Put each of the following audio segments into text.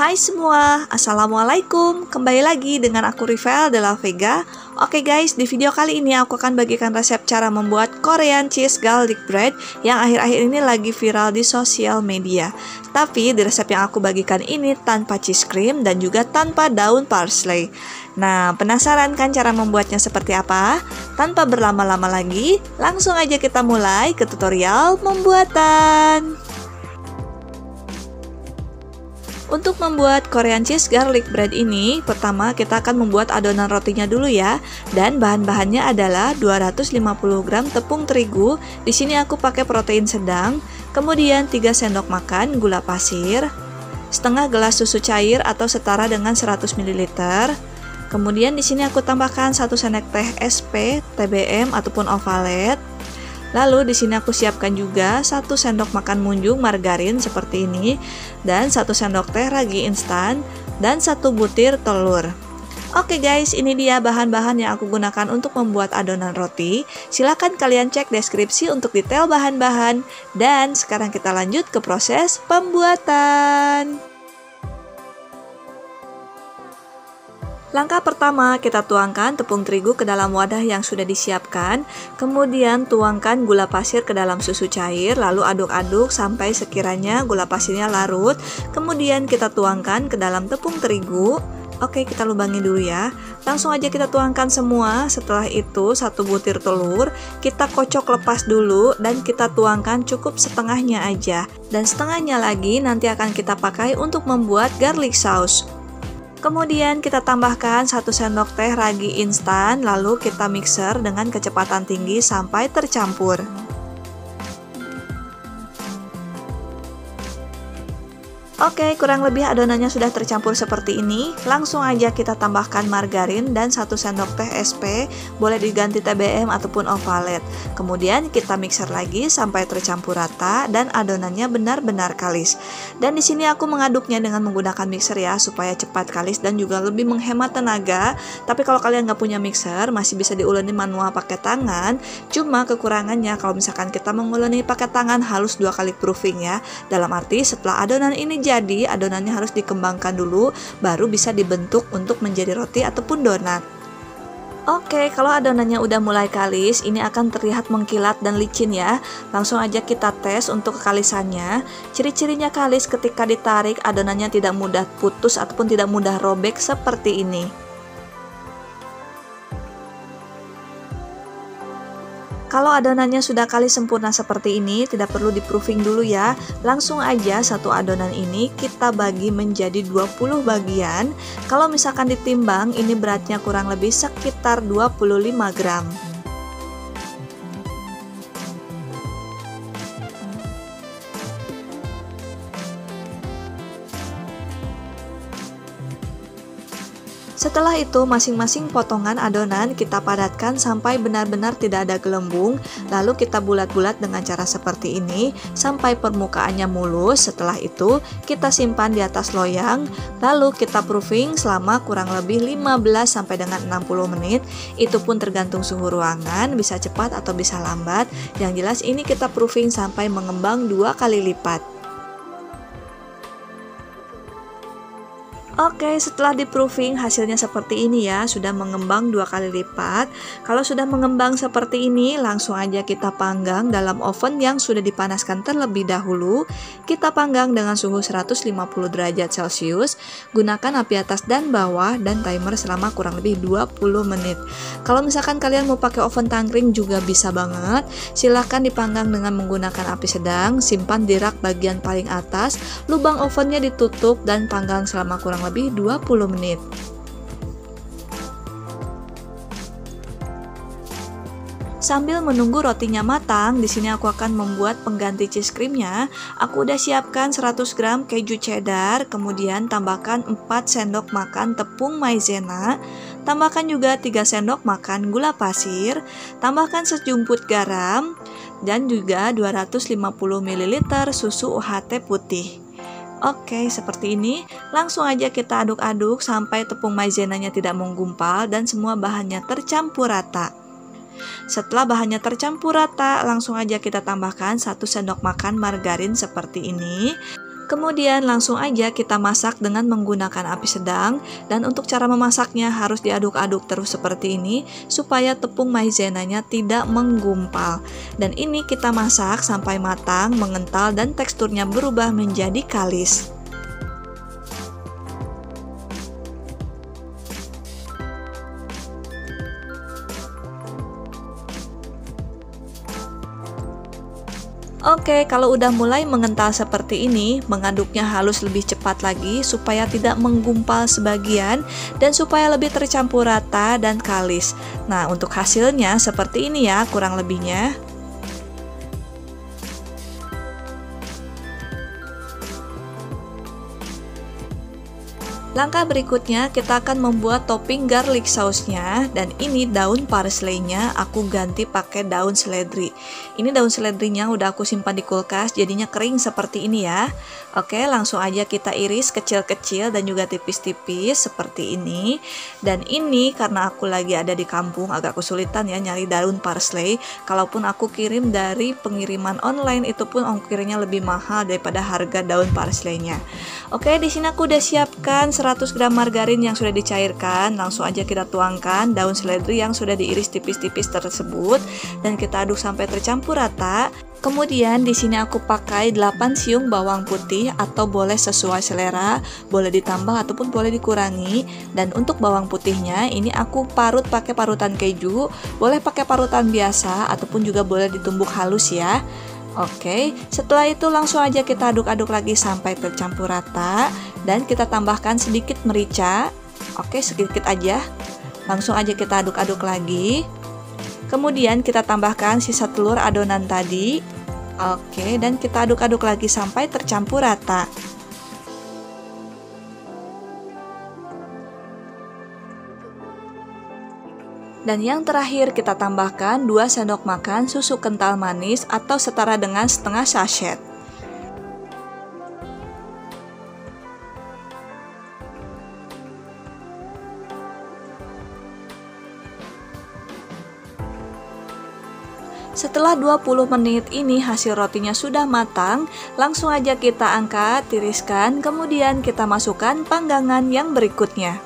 Hai semua, Assalamualaikum. Kembali lagi dengan aku Rivel de la Vega. Oke guys, di video kali ini aku akan bagikan resep cara membuat Korean cheese garlic bread yang akhir-akhir ini lagi viral di sosial media. Tapi di resep yang aku bagikan ini tanpa cheese cream dan juga tanpa daun parsley. Nah, penasaran kan cara membuatnya seperti apa? Tanpa berlama-lama lagi, langsung aja kita mulai ke tutorial pembuatan. Untuk membuat Korean cheese garlic bread ini, pertama kita akan membuat adonan rotinya dulu ya. Dan bahan-bahannya adalah 250 gram tepung terigu. Di sini aku pakai protein sedang. Kemudian 3 sendok makan gula pasir, setengah gelas susu cair atau setara dengan 100 ml. Kemudian di sini aku tambahkan 1 sendok teh SP, TBM ataupun ovalet. Lalu di sini aku siapkan juga 1 sendok makan munjung margarin seperti ini dan 1 sendok teh ragi instan dan 1 butir telur. Oke guys, ini dia bahan-bahan yang aku gunakan untuk membuat adonan roti. Silahkan kalian cek deskripsi untuk detail bahan-bahan. Dan sekarang kita lanjut ke proses pembuatan. Langkah pertama, kita tuangkan tepung terigu ke dalam wadah yang sudah disiapkan. Kemudian tuangkan gula pasir ke dalam susu cair, lalu aduk-aduk sampai sekiranya gula pasirnya larut. Kemudian kita tuangkan ke dalam tepung terigu. Oke, kita lubangi dulu ya. Langsung aja kita tuangkan semua. Setelah itu 1 butir telur kita kocok lepas dulu dan kita tuangkan cukup setengahnya aja. Dan setengahnya lagi nanti akan kita pakai untuk membuat garlic sauce. Kemudian kita tambahkan 1 sendok teh ragi instan, lalu kita mixer dengan kecepatan tinggi sampai tercampur. Oke, kurang lebih adonannya sudah tercampur seperti ini. Langsung aja kita tambahkan margarin dan 1 sendok teh SP, boleh diganti TBM ataupun ovalet. Kemudian kita mixer lagi sampai tercampur rata dan adonannya benar-benar kalis. Dan di sini aku mengaduknya dengan menggunakan mixer ya, supaya cepat kalis dan juga lebih menghemat tenaga. Tapi kalau kalian nggak punya mixer, masih bisa diuleni manual pakai tangan. Cuma kekurangannya kalau misalkan kita menguleni pakai tangan harus 2 kali proofing ya. Dalam arti setelah adonan ini jadi adonannya harus dikembangkan dulu, baru bisa dibentuk untuk menjadi roti ataupun donat. Oke, kalau adonannya udah mulai kalis, ini akan terlihat mengkilat dan licin ya. Langsung aja kita tes untuk kekalisannya. Ciri-cirinya kalis ketika ditarik, adonannya tidak mudah putus ataupun tidak mudah robek seperti ini. Kalau adonannya sudah kalis sempurna seperti ini, tidak perlu di-proofing dulu ya. Langsung aja satu adonan ini kita bagi menjadi 20 bagian. Kalau misalkan ditimbang, ini beratnya kurang lebih sekitar 25 gram. Setelah itu, masing-masing potongan adonan kita padatkan sampai benar-benar tidak ada gelembung. Lalu kita bulat-bulat dengan cara seperti ini sampai permukaannya mulus. Setelah itu, kita simpan di atas loyang. Lalu kita proofing selama kurang lebih 15 sampai dengan 60 menit. Itu pun tergantung suhu ruangan, bisa cepat atau bisa lambat. Yang jelas ini kita proofing sampai mengembang 2 kali lipat. Oke, setelah di-proofing hasilnya seperti ini ya, sudah mengembang 2 kali lipat. Kalau sudah mengembang seperti ini, langsung aja kita panggang dalam oven yang sudah dipanaskan terlebih dahulu. Kita panggang dengan suhu 150 derajat Celcius. Gunakan api atas dan bawah dan timer selama kurang lebih 20 menit. Kalau misalkan kalian mau pakai oven tangkring juga bisa banget. Silahkan dipanggang dengan menggunakan api sedang, simpan di rak bagian paling atas, lubang ovennya ditutup dan panggang selama kurang lebih 20 menit. Sambil menunggu rotinya matang, di sini aku akan membuat pengganti cheese creamnya. Aku udah siapkan 100 gram keju cheddar, kemudian tambahkan 4 sendok makan tepung maizena, tambahkan juga 3 sendok makan gula pasir, tambahkan sejumput garam, dan juga 250 ml susu UHT putih. Oke, seperti ini. Langsung aja kita aduk-aduk sampai tepung maizenanya tidak menggumpal dan semua bahannya tercampur rata. Setelah bahannya tercampur rata, langsung aja kita tambahkan 1 sendok makan margarin seperti ini. Kemudian langsung aja kita masak dengan menggunakan api sedang, dan untuk cara memasaknya harus diaduk-aduk terus seperti ini supaya tepung maizenanya tidak menggumpal. Dan ini kita masak sampai matang, mengental dan teksturnya berubah menjadi kalis. Oke, kalau udah mulai mengental seperti ini, mengaduknya halus lebih cepat lagi supaya tidak menggumpal sebagian dan supaya lebih tercampur rata dan kalis. Nah, untuk hasilnya seperti ini ya, kurang lebihnya. Langkah berikutnya kita akan membuat topping garlic sausnya, dan ini daun parsley-nya aku ganti pakai daun seledri. Ini daun seledrinya udah aku simpan di kulkas jadinya kering seperti ini ya. Oke, langsung aja kita iris kecil-kecil dan juga tipis-tipis seperti ini. Dan ini karena aku lagi ada di kampung agak kesulitan ya nyari daun parsley. Kalaupun aku kirim dari pengiriman online itu pun ongkirnya lebih mahal daripada harga daun parsley-nya. Oke, di sini aku udah siapkan 100 gram margarin yang sudah dicairkan. Langsung aja kita tuangkan daun seledri yang sudah diiris tipis-tipis tersebut dan kita aduk sampai tercampur rata. Kemudian di sini aku pakai 8 siung bawang putih atau boleh sesuai selera, boleh ditambah ataupun boleh dikurangi. Dan untuk bawang putihnya ini aku parut pakai parutan keju, boleh pakai parutan biasa ataupun juga boleh ditumbuk halus ya. Oke, setelah itu langsung aja kita aduk-aduk lagi sampai tercampur rata dan kita tambahkan sedikit merica. Oke, sedikit aja. Langsung aja kita aduk-aduk lagi. Kemudian kita tambahkan sisa telur adonan tadi. Oke, dan kita aduk-aduk lagi sampai tercampur rata. Dan yang terakhir kita tambahkan 2 sendok makan susu kental manis atau setara dengan setengah sachet. Setelah 20 menit ini hasil rotinya sudah matang, langsung aja kita angkat, tiriskan, kemudian kita masukkan panggangan yang berikutnya.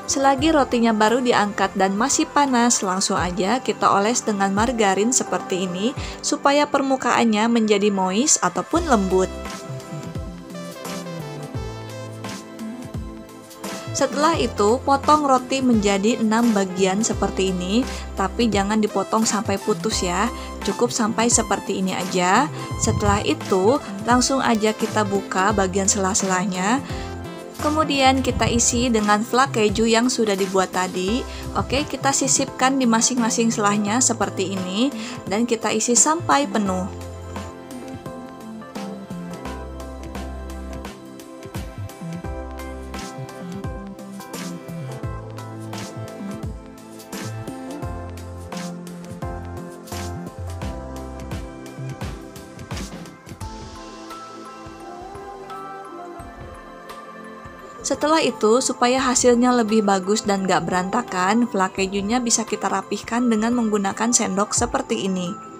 Selagi rotinya baru diangkat dan masih panas, langsung aja kita oles dengan margarin seperti ini supaya permukaannya menjadi moist ataupun lembut. Setelah itu, potong roti menjadi 6 bagian seperti ini, tapi jangan dipotong sampai putus ya, cukup sampai seperti ini aja. Setelah itu, langsung aja kita buka bagian sela-selanya. Kemudian kita isi dengan flak keju yang sudah dibuat tadi. Oke, kita sisipkan di masing-masing selahnya seperti ini dan kita isi sampai penuh. Setelah itu, supaya hasilnya lebih bagus dan gak berantakan, flak kejunya bisa kita rapihkan dengan menggunakan sendok seperti ini.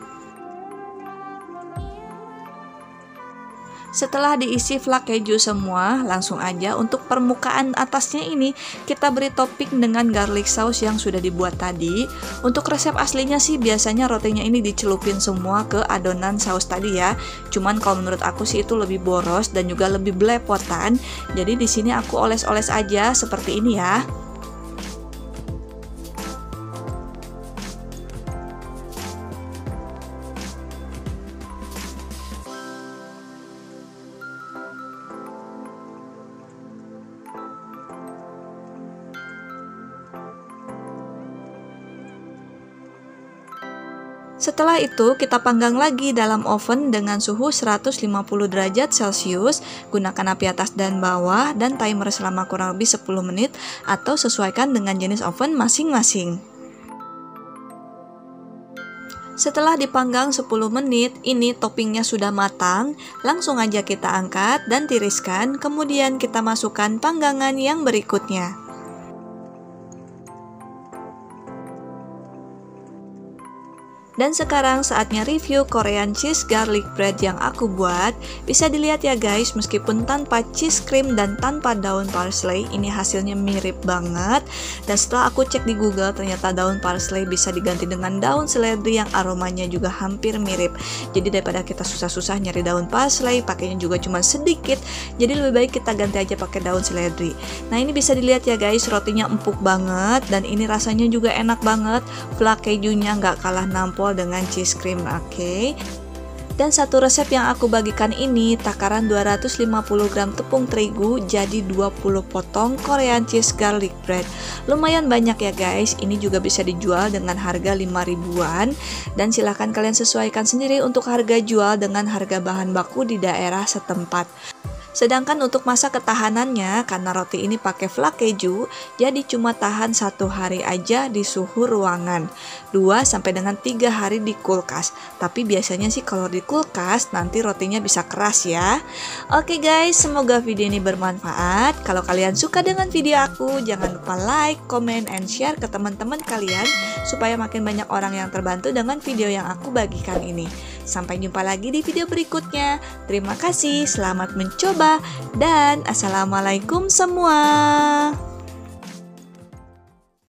Setelah diisi flak keju semua, langsung aja untuk permukaan atasnya ini kita beri topping dengan garlic sauce yang sudah dibuat tadi. Untuk resep aslinya sih biasanya rotinya ini dicelupin semua ke adonan saus tadi ya. Cuman kalau menurut aku sih itu lebih boros dan juga lebih belepotan. Jadi di sini aku oles-oles aja seperti ini ya. Setelah itu kita panggang lagi dalam oven dengan suhu 150 derajat Celcius, gunakan api atas dan bawah dan timer selama kurang lebih 10 menit atau sesuaikan dengan jenis oven masing-masing. Setelah dipanggang 10 menit, ini toppingnya sudah matang, langsung aja kita angkat dan tiriskan, kemudian kita masukkan panggangan yang berikutnya. Dan sekarang saatnya review Korean cheese garlic bread yang aku buat. Bisa dilihat ya guys, meskipun tanpa cheese cream dan tanpa daun parsley, ini hasilnya mirip banget. Dan setelah aku cek di Google, ternyata daun parsley bisa diganti dengan daun seledri yang aromanya juga hampir mirip. Jadi daripada kita susah-susah nyari daun parsley, pakainya juga cuma sedikit, jadi lebih baik kita ganti aja pakai daun seledri. Nah ini bisa dilihat ya guys, rotinya empuk banget dan ini rasanya juga enak banget. Flak kejunya nggak kalah nampol dengan cheese cream, oke. Dan satu resep yang aku bagikan ini takaran 250 gram tepung terigu jadi 20 potong Korean cheese garlic bread. Lumayan banyak ya guys, ini juga bisa dijual dengan harga 5 ribuan. Dan silahkan kalian sesuaikan sendiri untuk harga jual dengan harga bahan baku di daerah setempat. Sedangkan untuk masa ketahanannya, karena roti ini pakai flak keju, jadi cuma tahan 1 hari aja di suhu ruangan, 2 sampai dengan 3 hari di kulkas. Tapi biasanya sih kalau di kulkas nanti rotinya bisa keras ya. Oke guys, semoga video ini bermanfaat. Kalau kalian suka dengan video aku, jangan lupa like, comment, and share ke teman-teman kalian supaya makin banyak orang yang terbantu dengan video yang aku bagikan ini. Sampai jumpa lagi di video berikutnya. Terima kasih, selamat mencoba, dan assalamualaikum semua.